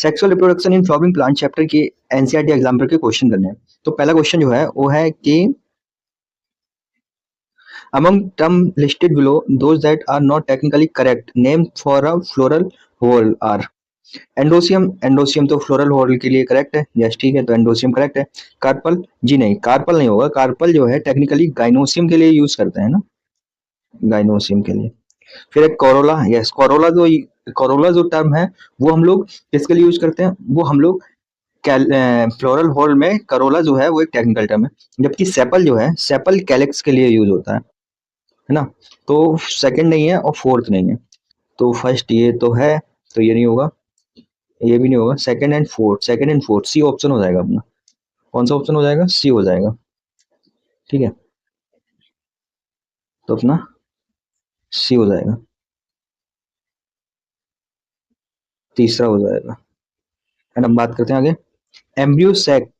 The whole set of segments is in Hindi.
Sexual reproduction in flowering plant chapter के एनसीईआरटी एग्जाम्पल के क्वेश्चन करने हैं। तो पहला क्वेश्चन जो है वो है कि among term listed below, those that are not technically correct name for a floral whorl are एंडोसियम। एंडोसियम तो फ्लोरल हॉर्ल के लिए करेक्ट है, यस ठीक है, तो एंडोसियम करेक्ट है। कार्पल जी नहीं, कार्पल नहीं होगा, कार्पल जो है टेक्निकली गाइनोसियम के लिए यूज करते हैं ना, गाइनोसियम के लिए। फिर एक कोरोला, यस कोरोला, जो कोरोला जो टर्म है वो हम लोग किसके लिए यूज करते हैं, वो हम लोग फ्लोरल हॉल में करोला जो है वो एक टेक्निकल टर्म है, जबकि सेपल जो है सेपल कैलेक्स के लिए यूज होता है ना। तो सेकंड नहीं है और फोर्थ नहीं है, तो फर्स्ट ये तो है, तो ये नहीं होगा, ये भी नहीं होगा, second and fourth, second and fourth C option हो जाएगा अपना। कौन सा ऑप्शन हो जाएगा, सी हो जाएगा, ठीक है, तो अपना सी हो जाएगा, तीसरा हो जाएगा। एंड अब बात करते हैं आगे। Embryo sac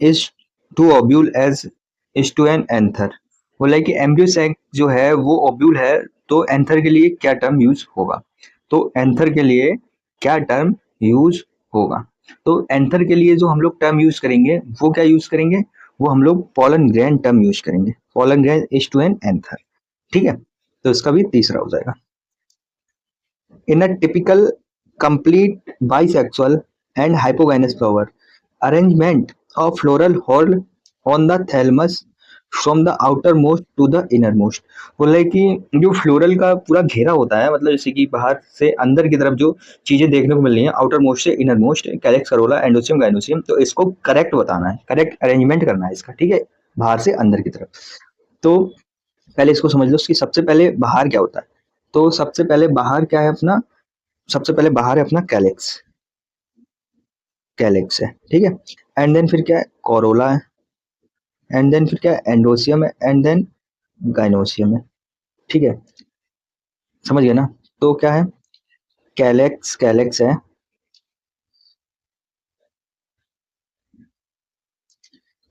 is to ovule as is to an anther. बोला कि एम्ब्रियो सैक जो है वो ओब्यूल है, तो एंथर के लिए क्या टर्म यूज होगा, तो एंथर के लिए क्या टर्म यूज होगा, तो एंथर के लिए जो हम लोग टर्म यूज करेंगे वो क्या यूज करेंगे, वो हम लोग पॉलन ग्रेन टर्म यूज करेंगे, pollen grain is to an anther, ठीक है, तो इसका भी तीसरा हो जाएगा। In a typical complete bisexual and hypogynous flower, arrangement of floral whorl on the thalamus from the outermost to the innermost। बोले कि जो फ्लोरल का पूरा घेरा होता है, मतलब जैसे कि बाहर से अंदर की तरफ जो चीजें देखने को मिल रही हैं, आउटर मोस्ट से inner most, calyx, Corolla, एंडोसियम, gynoecium, तो इसको करेक्ट बताना है, करेक्ट अरेंजमेंट करना है इसका, ठीक है, बाहर से अंदर की तरफ। तो पहले इसको समझ लो कि सबसे पहले बाहर क्या होता है, तो सबसे पहले बाहर क्या है अपना, सबसे पहले बाहर है अपना कैलेक्स, कैलेक्स है, ठीक है, एंड देन फिर क्या है, कोरोला है, एंड देन फिर क्या है, एंडोसियम है, एंड देन गाइनोसियम है, ठीक है, समझ गए ना। तो क्या है, कैलेक्स, कैलेक्स है,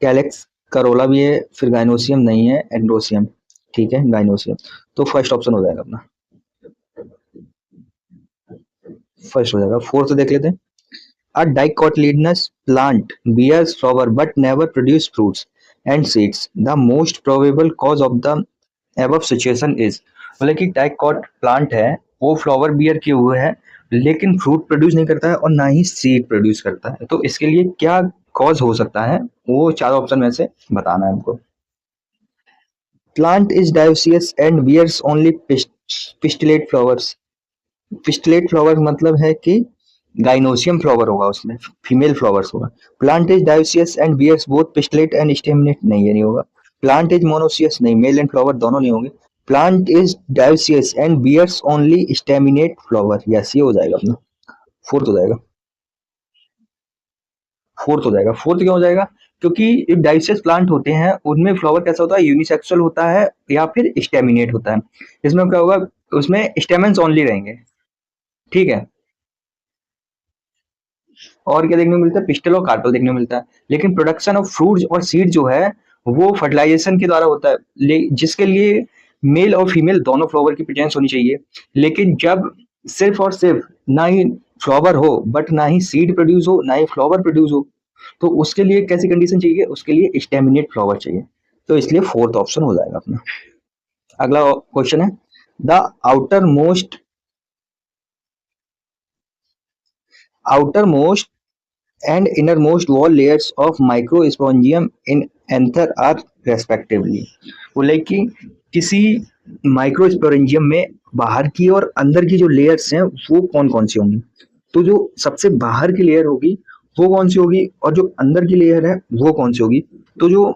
कैलेक्स, करोला भी है, फिर गाइनोसियम नहीं है, एंडोसियम, ठीक है, गाइनोसियम, तो फर्स्ट ऑप्शन हो जाएगा अपना, फर्स्ट हो जाएगा। फोर्थ देख लेते हैं। A dicotyledonous plant bears flower but never produce fruits and seeds. The most probable cause of the above situation is, बोले कि डाइकॉट प्लांट है, वो फ्लावर बियर किए हुए है लेकिन फ्रूट प्रोड्यूस नहीं करता है और ना ही सीड प्रोड्यूस करता है, तो इसके लिए क्या कॉज हो सकता है, वो चार ऑप्शन में से बताना है हमको। Plant is dioecious and bears only pistillate flowers. Pistillate flower मतलब है कि गाइनोसियम फ्लावर होगा, उसमें फीमेल फ्लावर्स होगा। Plant is dioecious and bears both pistillate and staminate, नहीं ये नहीं होगा। प्लांट इज मोनोसियस, नहीं, मेल एंड फ्लावर दोनों नहीं होंगे। Plant is dioecious and bears only staminate flower, yes ये हो जाएगा अपना, फोर्थ हो जाएगा, फोर्थ हो जाएगा। फोर्थ क्यों हो जाएगा, क्योंकि एक डायोसियस प्लांट होते हैं उनमें फ्लावर कैसा होता है, यूनिसेक्सुअल होता है या फिर स्टेमिनेट होता है। इसमें क्या होगा, उसमें स्टेमेंस ओनली रहेंगे, ठीक है, और क्या देखने को मिलता है, पिस्टल और कार्पल देखने को मिलता है। लेकिन प्रोडक्शन ऑफ फ्रूट्स और सीड जो है वो फर्टिलाइजेशन के द्वारा होता है, जिसके लिए मेल और फीमेल दोनों फ्लावर की प्रेजेंस होनी चाहिए। लेकिन जब सिर्फ और सिर्फ ना ही फ्लावर हो बट ना ही सीड प्रोड्यूस हो ना ही फ्लावर प्रोड्यूस हो, तो उसके लिए कैसी कंडीशन चाहिए, उसके लिए स्टेमिनेट फ्लावर चाहिए, तो इसलिए फोर्थ ऑप्शन हो जाएगा अपना। अगला क्वेश्चन है, the outer most outer most and innermost wall layers of microsporangium in anther are respectively। बोले कि किसी माइक्रोस्पोरेंजियम में बाहर की और अंदर की जो लेयर्स हैं वो कौन कौन सी होंगी, तो जो सबसे बाहर की लेयर होगी वो कौन सी होगी और जो अंदर की लेयर है वो कौन सी होगी। तो जो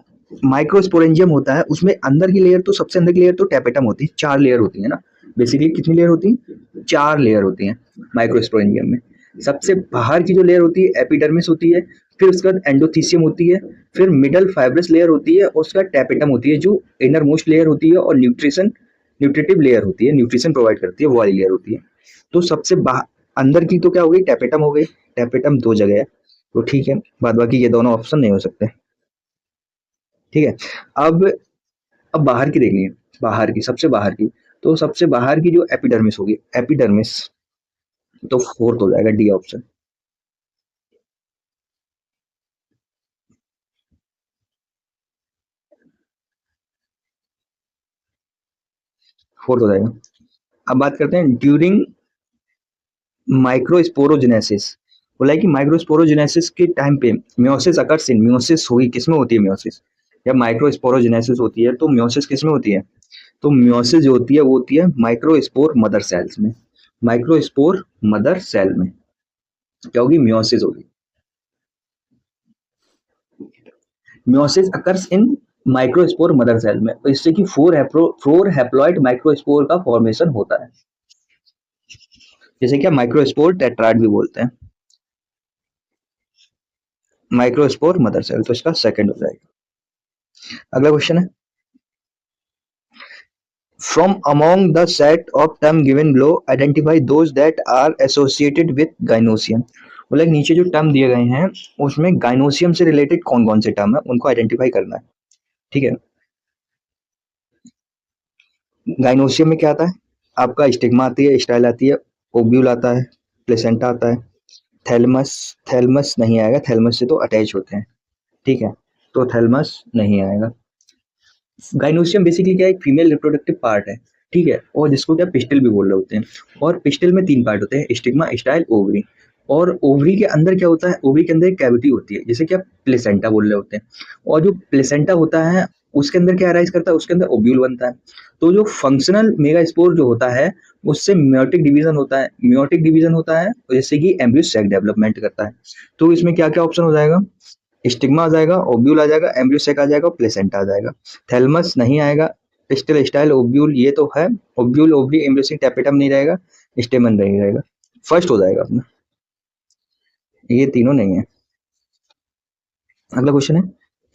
माइक्रोस्पोरेंजियम होता है उसमें अंदर की लेयर, तो सबसे अंदर की लेयर तो टेपेटम होती है, चार लेयर होती है ना, बेसिकली कितनी लेयर होती है, चार लेयर होती है माइक्रोस्पोरेंजियम में। सबसे बाहर की जो लेयर होती है एपिडर्मिस होती है, फिर उसके बाद एंडोथीसियम होती है, फिर मिडल फाइब्रस लेयर होती है, और उसके बाद टेपेटम होती है जो इनर मोस्ट लेयर होती है, और न्यूट्रिटिव लेयर होती है, न्यूट्रिशन प्रोवाइड करती है, वो वाली लेयर होती है। तो सबसे अंदर की तो क्या हो गई, टेपेटम हो गई, टेपेटम दो जगह है, तो ठीक है, बाद बाकी ये दोनों ऑप्शन नहीं हो सकते, ठीक है। अब बाहर की देखनी है, बाहर की, सबसे बाहर की, तो सबसे बाहर की जो एपिडर्मिस होगी, एपिडर्मिस, तो फोर्थ हो जाएगा डी ऑप्शन, फोर्थ हो जाएगा। अब बात करते हैं ड्यूरिंग माइक्रोस्पोरोजेनेसिस। बोला है कि माइक्रोस्पोरोजेनेसिस के टाइम पे मियोसिस अकर्स इन, मियोसिस हुई किसमें होती है मियोसिस, जब माइक्रोस्पोरोजेनेसिस होती है तो मियोसिस किसमें होती है, तो मियोसिस जो होती है वो होती है माइक्रोस्पोर मदर सेल्स में, माइक्रोस्पोर मदर सेल में क्या होगी, मियोसिस होगी। Meiosis occurs in microspore mother cell में, तो इससे कि फोर हैप्लॉइड माइक्रोस्पोर का फॉर्मेशन होता है, जैसे क्या माइक्रोस्पोर टेट्राड भी बोलते हैं, माइक्रोस्पोर मदर सेल, तो इसका सेकंड हो जाएगा। अगला क्वेश्चन है, from among the set of term given below identify those that are associated with gynosium। बोला कि नीचे जो टर्म दिए गए हैं उसमें गाइनोसियम से रिलेटेड कौन कौन से टर्म है उनको आइडेंटिफाई करना है। ठीक है, गाइनोसियम में क्या आता है, आपका स्टिग्मा आती है, स्टाइल आती है, ओब्यूल आता है, प्लेसेंटा आता है, थैलमस, थैलमस नहीं आएगा, थैलमस से तो अटैच होते हैं। ठीक है, तो थैलमस नहीं आएगा। गाइनोसियम बेसिकली क्या है, एक फीमेल रिप्रोडक्टिव पार्ट है। ठीक है, और जिसको क्या पिस्टल भी बोल रहे होते हैं, और पिस्टल में तीन पार्ट होते हैं, स्टिग्मा, स्टाइल, ओवरी। और ओवरी के अंदर क्या होता है, ओवरी के अंदर एक कैविटी होती है जिसे क्या प्लेसेंटा बोल रहे होते हैं, और जो प्लेसेंटा होता है उसके अंदर क्या अराइज करता है, उसके अंदर ओब्यूल बनता है। तो जो फंक्शनल मेगास्पोर जो होता है उससे म्योटिक डिवीजन होता है, म्योटिक डिवीजन होता है जिससे कि एम्ब्रियो सैक डेवलपमेंट करता है। तो इसमें क्या क्या ऑप्शन हो जाएगा, स्टिग्मा आ जाएगा, ओब्यूल आ जाएगा, एम्ब्रियोसेक आ जाएगा, प्लेसेंटा आ जाएगा। थैलमस नहीं आएगा, पिस्टल, स्टाइल, ओब्यूल ये तो है, ओब्यूल, ओवरी, एम्ब्रियोसेक, टैपेटम नहीं रहेगा, स्टेमन नहीं रहेगा। फर्स्ट हो जाएगा अपना, ये तीनों नहीं है। अगला क्वेश्चन है,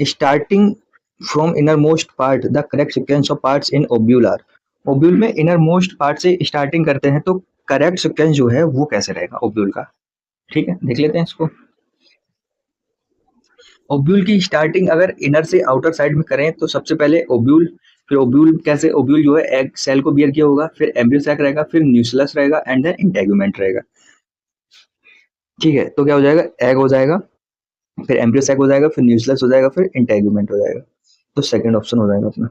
starting from innermost part the correct sequence of parts in ovule are. Ovule में इनर मोस्ट पार्ट से स्टार्टिंग करते हैं तो करेक्ट सिक्वेंस जो है वो कैसे रहेगा ओब्यूल का। ठीक है, देख लेते हैं इसको। ओब्यूल की स्टार्टिंग अगर इनर से आउटर साइड में करें तो सबसे पहले ओब्यूल, फिर ओब्यूल कैसे, ओब्यूल जो है एग सेल को बियर किया होगा, फिर एम्ब्रियो सैक रहेगा, फिर न्यूक्लियस रहेगा एंड देन इंटेगुमेंट रहेगा। ठीक है, तो क्या हो जाएगा, एग हो जाएगा, फिर एम्ब्रियो सैक हो जाएगा, फिर न्यूक्लियस हो जाएगा, फिर इंटेगुमेंट हो जाएगा। तो सेकंड ऑप्शन हो जाएगा अपना।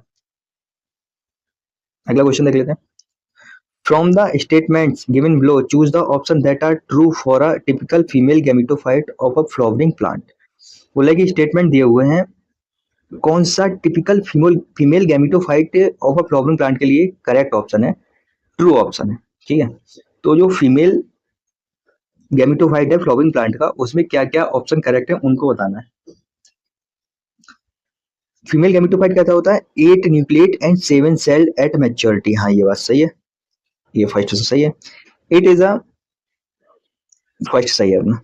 अगला क्वेश्चन देख लेते हैं, from the statements given below choose the option that are true for a typical female gametophyte of a flowering plant. बोला कि स्टेटमेंट दिए हुए हैं, कौन सा typical female female gametophyte of a flowering plant के लिए करेक्ट ऑप्शन है, ट्रू ऑप्शन है। ठीक है, तो जो फीमेल गैमेटोफाइट है फ्लावरिंग प्लांट का उसमें क्या क्या ऑप्शन करेक्ट है उनको बताना है। फीमेल गैमेटोफाइट कैसा होता है, 8 nucleate and 7 cell at maturity, हाँ ये बात सही है, ये फर्स्ट से सही है। इट इज अ, फर्स्ट सही है अपना।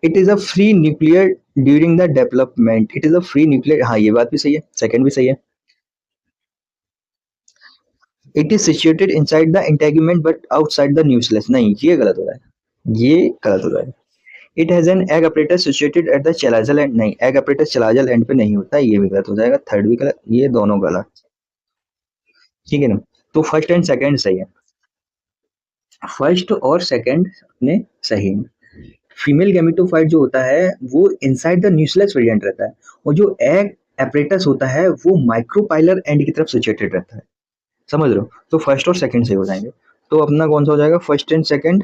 It is a free nuclear during the development, it is a free nuclear, हाँ ये बात भी सही है, सेकंड भी सही है। It is situated inside the integument but outside the nucleus, नहीं ये गलत हो रहा है, ये गलत हो रहा है। It has an egg apparatus situated at the chalazal end, नहीं एग अपरेटस चलाजल एंड पे नहीं होता, ये भी गलत हो जाएगा, थर्ड भी गलत, ये दोनों गलत। ठीक है ना, तो फर्स्ट एंड सेकंड सही है, फर्स्ट और सेकंड अपने सही है। फीमेल गैमेटोफाइट जो होता है वो इनसाइड द न्यूक्लियस वेरिएंट रहता है, और जो एग एपरेटस होता है वो माइक्रोपाइलर एंड की तरफ सिचुएटेड रहता है, समझ रहे हो, तो फर्स्ट और सेकंड सही हो जाएंगे। तो अपना कौन सा हो जाएगा, first and second,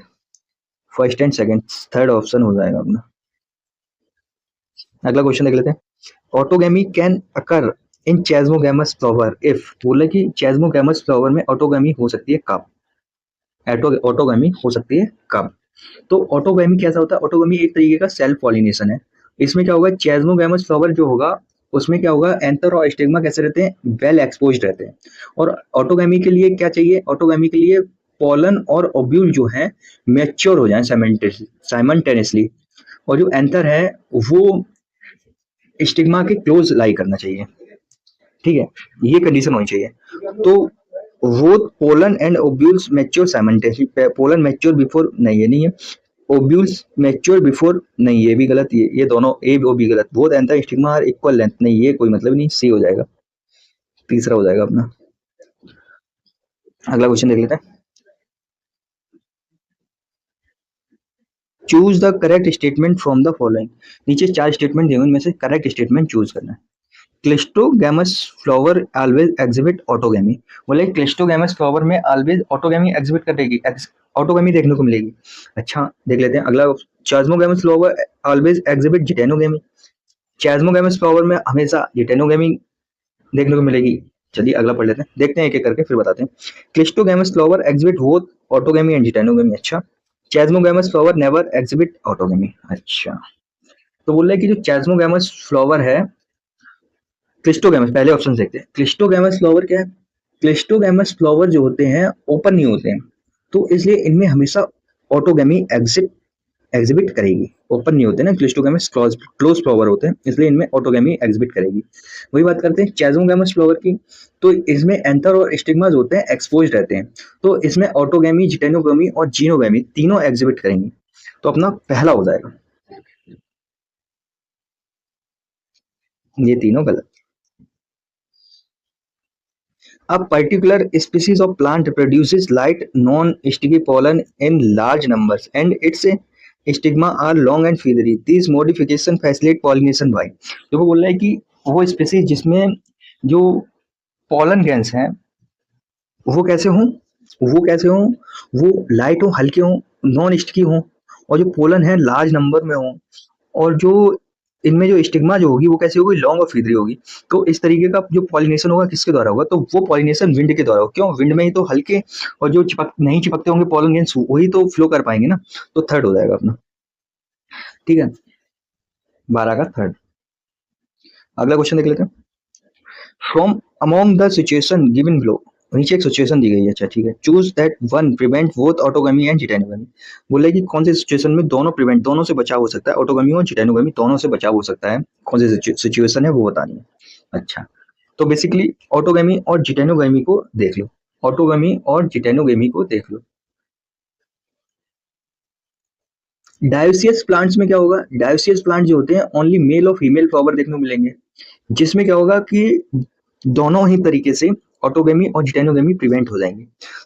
first and second, third option हो जाएगा अपना। अगला क्वेश्चन देख लेते हैं, autogamy can occur in chasmogamous flower if, बोले कि चेस्मोगैमस फ्लावर में ऑटोगैमी हो सकती है कब, ऑटोगैमी हो सकती है कब। तो ऑटोगैमी कैसा होता है, ऑटोगैमी एक तरीके का सेल्फ पॉलिनेशन है। इसमें क्या होगा, चेस्मोगैमस फ्लावर जो होगा उसमें क्या होगा, एंथर और स्टिग्मा कैसे रहते हैं, वेल एक्सपोज्ड रहते हैं। और ऑटोगैमी के लिए क्या चाहिए, ऑटोगैमी के लिए पॉलन और ओब्यूल जो है मैच्योर हो जाए साइमल्टेनियसली, और जो एंथर है वो स्टिग्मा के क्लोज लाई करना चाहिए। ठीक है, ये कंडीशन होनी चाहिए। तो वो pollen and ovules mature simultaneously, pollen mature before, नहीं ये नहीं है, ओब्यूल्स मैच्योर बिफोर, नहीं ये भी गलत, ये दोनों ए ओ बी गलत, both anther stigma are equal length, नहीं ये कोई मतलब नहीं, सी हो जाएगा, तीसरा हो जाएगा अपना। अगला क्वेश्चन देख लेते हैं, choose the correct statement from the following. नीचे चार स्टेटमेंट दिए हुए, इनमें से करेक्ट स्टेटमेंट चूज करना है। Cleistogamous flower always exhibit autogamy. बोले क्लिस्टोगैमस फ्लावर में ऑलवेज ऑटोगैमी एग्जिबिट करेगी, ऑटोगैमी देखने को मिलेगी। अच्छा देख लेते हैं अगला। चास्मोगैमस फ्लावर ऑलवेज एग्जिबिट जिटेनोगैमी। चास्मोगैमस फ्लावर में हमेशा जिटेनोगैमी देखने को मिलेगी। चलिए अगला पढ़ लेते हैं, देखते हैं एक एक करके फिर बताते हैं। Cleistogamous flower exhibit both autogamy and geitonogamy. अच्छा chasmogamous flower never exhibit autogamy. अच्छा तो बोल रहे हैं कि जो चास्मोगैमस फ्लावर है, क्लिस्टोगैमस पहले ऑप्शन देखते हैं। क्लिस्टोगैमस फ्लावर क्या है? क्लिस्टोगैमस फ्लावर जो होते हैं ओपन नहीं होते हैं, तो इसलिए इनमें हमेशा ऑटोगैमी एग्जिबिट करेगी। ओपन नहीं होते ना क्लिस्टोगैमस, क्लोज फ्लावर होते हैं, इसलिए इनमें ऑटोगैमी एग्जिबिट करेगी। वही बात करते हैं चैजोगैमस फ्लावर की, तो इसमें एंथर और स्टिग्मास होते हैं एक्सपोज रहते हैं, तो इसमें ऑटोगैमी, जिटेनोगैमी और जीनोगैमी तीनों एग्जिबिट करेंगी। तो अपना पहला हो जाएगा, ये तीनों गलत। A particular species of plant produces light, non-sticky pollen in large numbers, and its stigma are long and feathery. These modification facilitate pollination by। देखो बोल रहा है कि वो स्पीसीज जिसमें जो पॉलन ग्रेन्स हैं वो कैसे हों, वो लाइट हो, हल्के हों, नॉन स्टिकी हों, और जो पोलन है लार्ज नंबर में हों, और जो इनमें जो स्टिग्मा जो होगी वो कैसी होगी, लॉन्ग और फीदरी होगी। तो इस तरीके का जो पॉलिनेशन होगा किसके द्वारा होगा, तो वो पॉलिनेशन विंड के द्वारा होगा। क्यों? विंड में ही तो हल्के और जो चिपक नहीं चिपकते होंगे पॉलन ग्रेन्स वही तो फ्लो कर पाएंगे ना। तो थर्ड हो जाएगा अपना। ठीक है, 12 का थर्ड। अगला क्वेश्चन देख लेते हैं। From among the situation given below, नीचे एक सिचुएशन दी गई है। अच्छा ठीक है, choose that one prevent both autogamy and geitonogamy. बोले कि कौन सी सिचुएशन में दोनों प्रिवेंट, दोनों से बचाव हो सकता है, ऑटोगमी और जिटेनोगमी दोनों से बचाव हो सकता है, कौन सी सिचुएशन है वो बतानी है। अच्छा तो बेसिकली ऑटोगमी और जिटेनोगमी को देख लो, ऑटोगमी और जिटेनोगमी को देख लो। डायोसियस प्लांट्स में क्या होगा, डायोसियस प्लांट जो होते हैं ओनली मेल और फीमेल फ्लावर देखने को मिलेंगे, जिसमें क्या होगा कि दोनों ही तरीके से ऑटोगेमी और जिटेनोगेमी प्रिवेंट हो जाएंगे।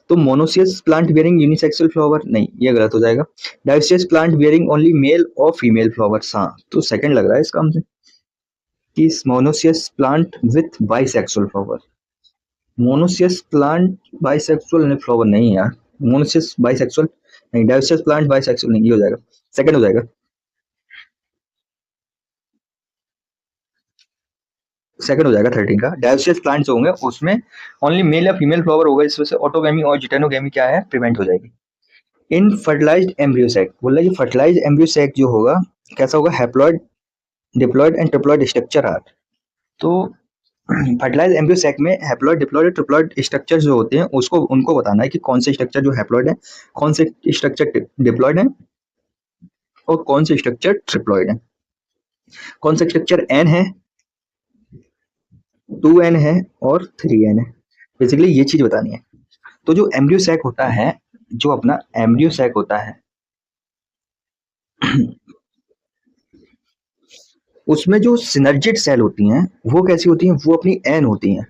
तो monoecious plant bearing unisexual flower, नहीं ये गलत हो जाएगा। Dioecious plant bearing only mail और फीमेल फ्लावर्स, हाँ तो सेकंड लग रहा है इसका हमसे कि monoecious plant with bisexual flower. Monoecious plant bisexual flower नहीं यार, मोनोसियस बाइसेक्सुअल नहीं, डायोसियस प्लांट बाइसेक्सुअल नहीं, ये हो जाएगा सेकंड हो जाएगा। सेकंड हो जाएगा 13 का। डायोसियस प्लांट्स होंगे उसमें ओनली मेल या फीमेल फ्लावर होगा, इस वजह से ऑटोगेमी और जिटेनोगेमी क्या है, प्रिवेंट हो जाएगी। इन फर्टिलाइज्ड एम्ब्रियो सैक, बोला कि फर्टिलाइज्ड एम्ब्रियो सैक जो होगा कैसा होगा, haploid, diploid and triploid structure are. तो फर्टिलाइज्ड एम्ब्रियो सैक में हैप्लॉइड, डिप्लॉइड और ट्रिप्लॉइड स्ट्रक्चर जो होते हैं उसको उनको बताना है कि कौन से स्ट्रक्चर जो हैप्लॉइड है, कौन से स्ट्रक्चर डिप्लॉइड है और कौन से स्ट्रक्चर ट्रिप्लॉइड है। कौन सा स्ट्रक्चर एन है, 2n है और 3n है, बेसिकली ये चीज बतानी है। तो जो एम्ब्रियो सैक होता है, जो अपना एम्ब्रियो सैक होता है उसमें जो सिनर्जिड सेल होती हैं वो कैसी होती हैं, वो अपनी एन होती हैं।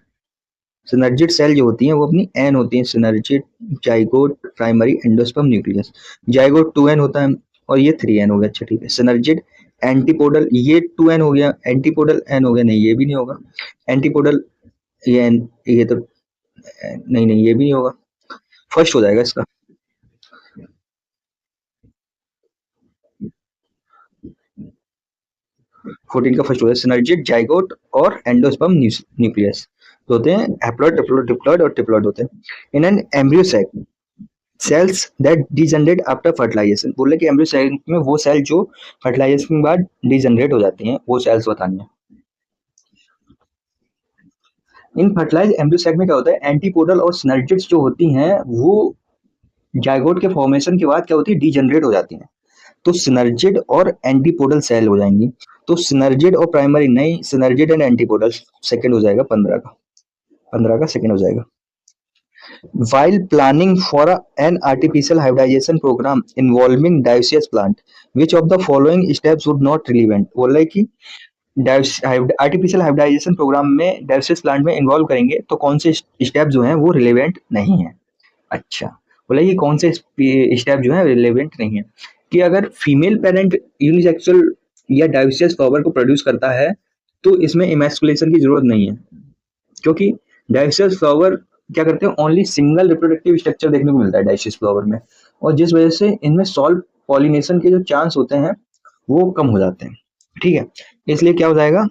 सिनर्जिड सेल जो होती हैं वो अपनी एन होती हैं, synergid, zygote, primary, endosperm, nucleus. Zygote 2n होता है और ये 3n हो गया। अच्छा ठीक है, सिनर्जिड, एंटीपोडल, ये 2n हो गया, एंटीपोडल n हो गया, नहीं ये भी नहीं होगा। एंटीपोडल ये तो नहीं नहीं ये भी नहीं होगा, फर्स्ट हो जाएगा इसका। 14 का फर्स्ट हो जाएगा, सिनर्जिड, जाइगोट और एंडोस्पर्म, न्यूक्लियस तो होते हैं हैप्लॉइड, डिप्लॉइड और ट्रिप्लॉइड होते हैं। In an embryo sac cells that degenerate after fertilisation, बोले कि एम्ब्रियो सैक में वो सेल जो फर्टिलाइजेशन के बाद डिजनरेट हो जाती हैं वो सेल्स बतानी है। इन फर्टिलाइज एम्ब्रियो सैक में क्या होता है, एंटीपोडल और सिनर्जिड्स जो होती हैं वो जाइगोट के फॉर्मेशन के बाद क्या होती है, डिजनरेट हो जाती हैं, तो सिनर्जिड और एंटीपोडल सेल हो जाएंगी। तो सिनर्जिड और प्राइमरी नहीं, सिनर्जिड एंड एंटीपोडल सेकंड हो जाएगा 15 का, 15 का सेकंड हो जाएगा। While planning for an artificial hybridization program involving dioecious plant, which of the following steps would not relevant? बोल रहा है कि आर्टिफिशियल हाइब्रिडाइजेशन प्रोग्राम में डायोसियस प्लांट में इन्वॉल्व करेंगे तो कौन से स्टेप जो हैं वो रिलेवेंट नहीं है। अच्छा बोला कि कौन से स्टेप जो है रिलेवेंट नहीं है, कि अगर फीमेल पेरेंट यूनिसेक्सुअल या डायोसियस फ्लावर को प्रोड्यूस करता है तो इसमें इमैस्कुलेशन की जरूरत नहीं है, क्योंकि डाइसियस फ्लावर क्या करते हैं, ओनली सिंगल रिप्रोडक्टिव स्ट्रक्चर देखने को मिलता है डाइसियस फ्लावर में, और जिस वजह से इनमें सॉल्व पॉलिनेशन के जो चांस होते हैं वो कम हो जाते हैं। ठीक है, इसलिए क्या हो जाएगा,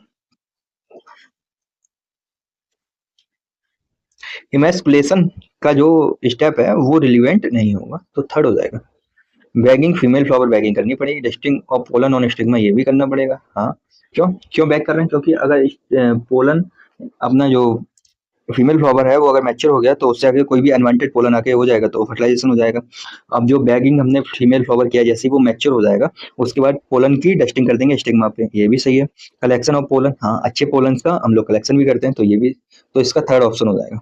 इमैस्कुलेशन का जो स्टेप है वो रिलीवेंट नहीं होगा, तो थर्ड हो जाएगा। बैगिंग, फीमेल फ्लावर बैगिंग करनी पड़ेगी, डस्टिंग और पोलन ऑन स्टिग्मा ये भी करना पड़ेगा। हाँ, क्यों क्यों बैग कर रहे हैं, क्योंकि अगर पोलन अपना जो फीमेल फ्लावर है वो अगर मैच्योर हो गया तो उससे आगे कोई भी अनवांटेड पोलन आके हो जाएगा तो फर्टिलाइजेशन हो जाएगा। अब जो बैगिंग हमने फीमेल फ्लावर किया, जैसे ही वो मैच्योर हो जाएगा उसके बाद पोलन की डस्टिंग कर देंगे स्टिग्मा पे, ये भी सही है। कलेक्शन ऑफ पोलन, हाँ अच्छे पोलन का हम लोग कलेक्शन भी करते हैं, तो ये भी, तो इसका थर्ड ऑप्शन हो जाएगा।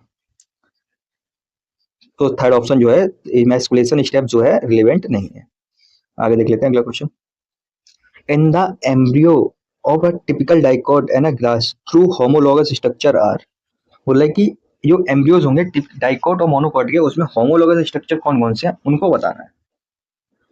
तो थर्ड ऑप्शन जो है, इमैस्कुलेशन स्टेप जो है रिलेवेंट नहीं है। आगे देख लेते हैं अगला question. In the embryo of a typical dicot and a grass true homologous structure are, बोला है कि जो एम्ब्रियोज होंगे डाइकॉट और मोनोकॉट के, उसमें होमोलॉगस स्ट्रक्चर कौन कौन से हैं उनको बताना है,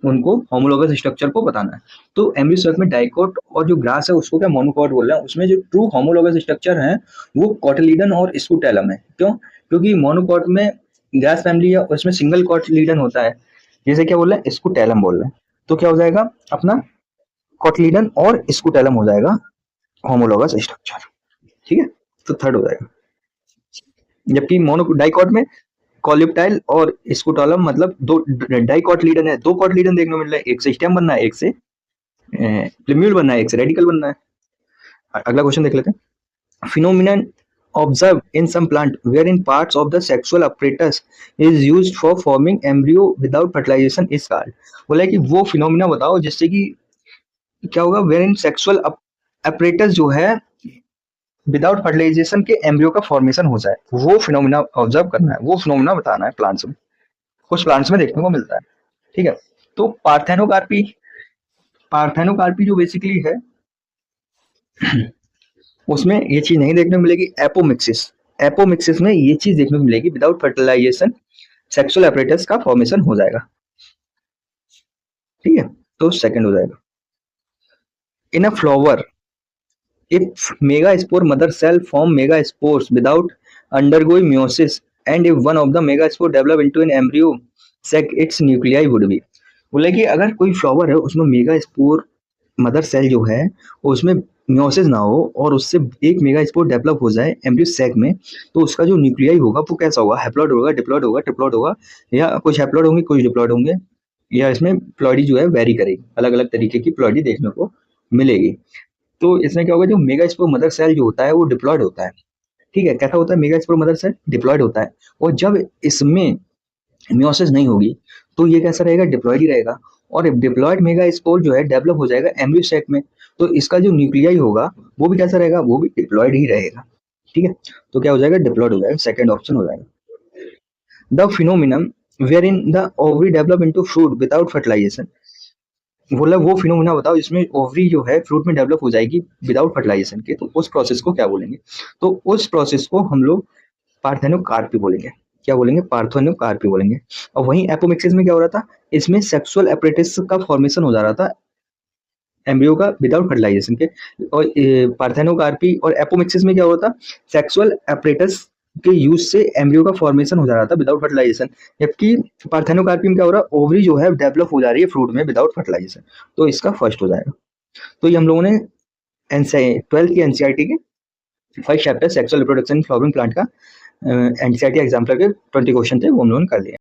उनको होमोलॉगस स्ट्रक्चर को बताना है। तो एम्ब्रियो सेक में डाइकॉट और जो ग्रास है उसको क्या मोनोकॉट बोल रहे हैं, उसमें जो ट्रू होमोलॉगस स्ट्रक्चर है वो कॉटिलीडन और स्कूटेलम है। क्यों, क्योंकि मोनोकॉट में ग्रास फैमिली है उसमें सिंगल कॉटिलीडन होता है, जैसे क्या बोल रहे हैं, स्कूटेलम बोल रहे हैं। तो क्या हो जाएगा अपना, कॉटिलीडन और स्कूटेलम हो जाएगा होमोलॉगस स्ट्रक्चर। ठीक है, तो थर्ड हो जाएगा। जबकि मोनो डाइकॉट में कॉलिप्टाइल और स्कूटोलम, मतलब दो डाइकॉटिलीडन है, दो कॉटिलीडन देखने को मिल रहा है, एक से स्टेम बनना है, एक से प्लिम्यूल बनना है, एक से रेडिकल बनना है। अगला क्वेश्चन देख लेते हैं। Phenomenon observed in some plant wherein parts of the sexual apparatus is used for forming embryo without fertilization is called, बोला है कि वो फिनोमिना बताओ जिससे कि क्या होगा, wherein sexual apparatus जो है विदाउट फर्टिलाइजेशन के एम्ब्रियो का फॉर्मेशन हो जाए, वो फिनोमिना ऑब्जर्व करना है, वो फिनोमिना बताना है प्लांट्स में, कुछ प्लांट्स में देखने को मिलता है। ठीक है, तो पार्थेनोकार्पी, पार्थेनोकार्पी जो बेसिकली है उसमें ये चीज नहीं देखने को मिलेगी। एपोमिक्सिस, एपोमिक्सिस में ये चीज देखने को मिलेगी, विदाउट फर्टिलाइजेशन सेक्सुअल एपरेटस का फॉर्मेशन हो जाएगा। ठीक है, तो सेकंड हो जाएगा। In a flower if megaspore mother cell form megaspores without undergoing meiosis and if one of the megaspore develop into an embryo sac its nuclei would be, बोले कि अगर कोई फ्लावर है उसमें मेगास्पोर मदर सेल जो है उसमें मियोसिस ना हो और उससे एक मेगास्पोर डेवलप हो जाए एम्ब्रियो सैक में, तो उसका जो न्यूक्लियाई होगा वो कैसा होगा, हैप्लॉइड होगा, डिप्लॉइड होगा, ट्रिप्लॉइड होगा, या कुछ हैप्लॉइड होंगे कुछ डिप्लॉइड होंगे, या इसमें प्लॉइडी जो है वेरी करेगी, अलग अलग तरीके की प्लॉइडी देखने को मिलेगी। तो इसमें क्या होगा, जो मेगास्पोर मदर सेल जो होता है वो डिप्लॉयड होता है। ठीक है, कैसा होता है, मेगास्पोर मदर सेल डिप्लॉयड होता है, और जब इसमें मियोसिस नहीं होगी तो ये कैसा रहेगा, डिप्लॉयड ही रहेगा। और डिप्लॉयड मेगास्पोर जो है डेवलप हो जाएगा एम्ब्रियो सैक में, तो इसका जो न्यूक्लियाई होगा वो भी कैसा रहेगा, वो भी डिप्लॉयड ही रहेगा। ठीक है, तो क्या हो जाएगा, डिप्लॉयड हो जाएगा, सेकंड ऑप्शन हो जाएगा। The phenomenon where in the ovary develop into fruit without fertilization, बोला वो फिनोमिना बताओ जिसमें ओवरी जो है फ्रूट में डेवलप हो जाएगी विदाउट फर्टिलाइजेशन के, तो उस प्रोसेस को क्या बोलेंगे, तो उस प्रोसेस को हम लोग पार्थेनोकार्पी बोलेंगे। क्या बोलेंगे, पार्थेनोकार्पी बोलेंगे। और वहीं एपोमिक्सिस में क्या हो रहा था, इसमें सेक्सुअल एपरेटिस का फॉर्मेशन हो जा रहा था एम्ब्रियो का विदाउट फर्टिलाइजेशन के। और पार्थेनोकार्पी और एपोमिक्सिस में क्या हो रहा था, सेक्सुअल एपरेटस के यूज से एम्ब्रियो का फॉर्मेशन हो जा रहा था विदाउट फर्टिलाइजेशन, जबकि पार्थेनोकार्पी में क्या हो रहा है, ओवरी जो है डेवलप हो जा रही है फ्रूट में विदाउट फर्टिलाइजेशन, तो इसका फर्स्ट हो जाएगा। तो ये हम लोगों ने 12th की एनसीईआरटी के first chapter sexual reproduction flowering plant का एनसीईआरटी एग्जाम्पल के 20 क्वेश्चन थे वो हम लोगों ने कर लिए।